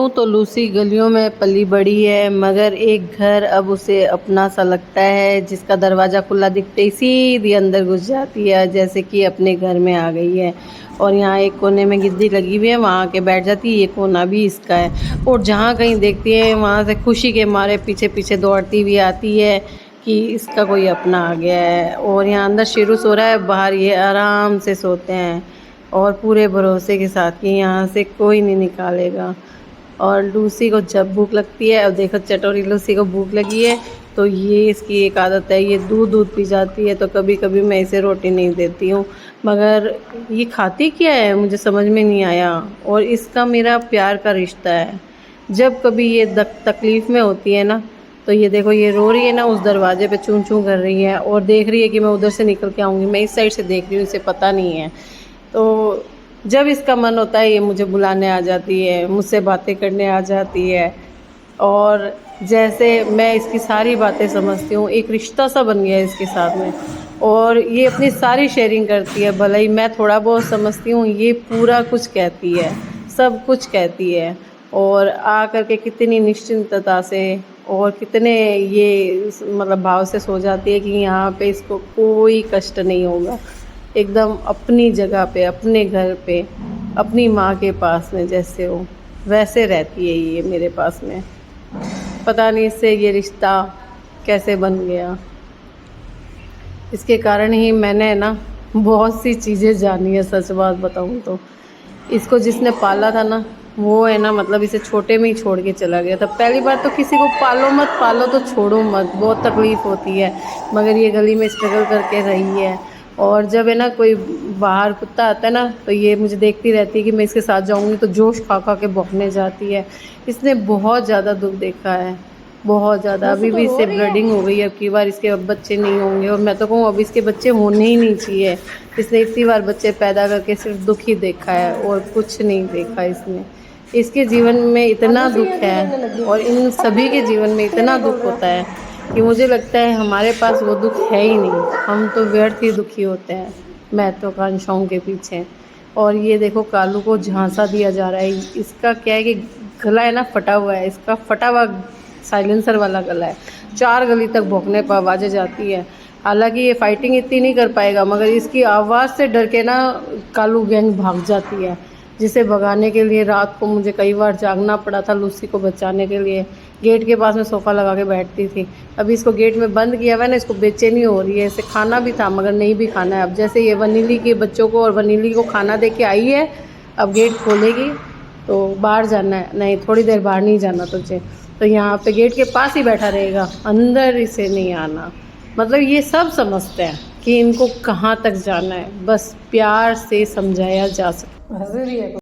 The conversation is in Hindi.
तो लूसी गलियों में पली बड़ी है, मगर एक घर अब उसे अपना सा लगता है, जिसका दरवाज़ा खुला दिखते ही सीधी अंदर घुस जाती है, जैसे कि अपने घर में आ गई है। और यहाँ एक कोने में गिद्दी लगी हुई है, वहाँ आके बैठ जाती है। ये कोना भी इसका है और जहाँ कहीं देखती है वहाँ से खुशी के मारे पीछे पीछे दौड़ती हुई आती है कि इसका कोई अपना आ गया है। और यहाँ अंदर शेरू सो रहा है, बाहर ये आराम से सोते हैं और पूरे भरोसे के साथ कि यहाँ से कोई नहीं निकालेगा। और लूसी को जब भूख लगती है, अब देखो चटोरी लूसी को भूख लगी है तो ये इसकी एक आदत है, ये दूध पी जाती है। तो कभी कभी मैं इसे रोटी नहीं देती हूँ, मगर ये खाती क्या है मुझे समझ में नहीं आया। और इसका मेरा प्यार का रिश्ता है। जब कभी ये तकलीफ़ में होती है ना, तो ये देखो ये रो रही है ना, उस दरवाजे पे चूं चूं कर रही है और देख रही है कि मैं उधर से निकल के आऊँगी। मैं इस साइड से देख रही हूँ, इसे पता नहीं है। तो जब इसका मन होता है ये मुझे बुलाने आ जाती है, मुझसे बातें करने आ जाती है। और जैसे मैं इसकी सारी बातें समझती हूँ, एक रिश्ता सा बन गया है इसके साथ में। और ये अपनी सारी शेयरिंग करती है, भले ही मैं थोड़ा बहुत समझती हूँ, ये पूरा कुछ कहती है, सब कुछ कहती है। और आ करके कितनी निश्चिंतता से और कितने ये मतलब भाव से सो जाती है कि यहाँ पे इसको कोई कष्ट नहीं होगा। एकदम अपनी जगह पे, अपने घर पे, अपनी माँ के पास में जैसे हो वैसे रहती है ये मेरे पास में। पता नहीं इससे ये रिश्ता कैसे बन गया। इसके कारण ही मैंने ना बहुत सी चीज़ें जानी है, सच बात बताऊँ तो। इसको जिसने पाला था ना, वो है ना मतलब इसे छोटे में ही छोड़ के चला गया था। पहली बात तो किसी को पालो मत, पालो तो छोड़ो मत, बहुत तकलीफ़ होती है। मगर ये गली में स्ट्रगल करके रही है। और जब है ना कोई बाहर कुत्ता आता है ना, तो ये मुझे देखती रहती है कि मैं इसके साथ जाऊंगी, तो जोश खा खा के भौंकने जाती है। इसने बहुत ज़्यादा दुख देखा है, बहुत ज़्यादा। अभी भी इससे ब्लडिंग हो गई है, अब की बार इसके अब बच्चे नहीं होंगे। और मैं तो कहूँ अब इसके बच्चे होने ही नहीं चाहिए। इसने इतनी बार बच्चे पैदा करके सिर्फ दुख ही देखा है और कुछ नहीं देखा इसने। इसके जीवन में इतना दुख है और इन सभी के जीवन में इतना दुख होता है कि मुझे लगता है हमारे पास वो दुख है ही नहीं। हम तो व्यर्थ ही दुखी होते हैं महत्वाकांक्षाओं के पीछे। और ये देखो कालू को झांसा दिया जा रहा है। इसका क्या है कि गला है ना फटा हुआ है, इसका फटा हुआ साइलेंसर वाला गला है। 4 गली तक भौंकने पर आवाज़ें जाती है। हालांकि ये फाइटिंग इतनी नहीं कर पाएगा, मगर इसकी आवाज़ से डर के ना कालू गैंग भाग जाती है। जिसे भगाने के लिए रात को मुझे कई बार जागना पड़ा था लूसी को बचाने के लिए। गेट के पास में सोफ़ा लगा के बैठती थी। अभी इसको गेट में बंद किया हुआ है ना, इसको बेचैनी हो रही है। इसे खाना भी था मगर नहीं भी खाना है। अब जैसे ये वनीली के बच्चों को और वनीली को खाना दे के आई है, अब गेट खोलेगी तो बाहर जाना है। नहीं, थोड़ी देर बाहर नहीं जाना तुझे, तो यहाँ पे गेट के पास ही बैठा रहेगा, अंदर इसे नहीं आना। मतलब ये सब समझते हैं कि इनको कहाँ तक जाना है, बस प्यार से समझाया जा सकता है।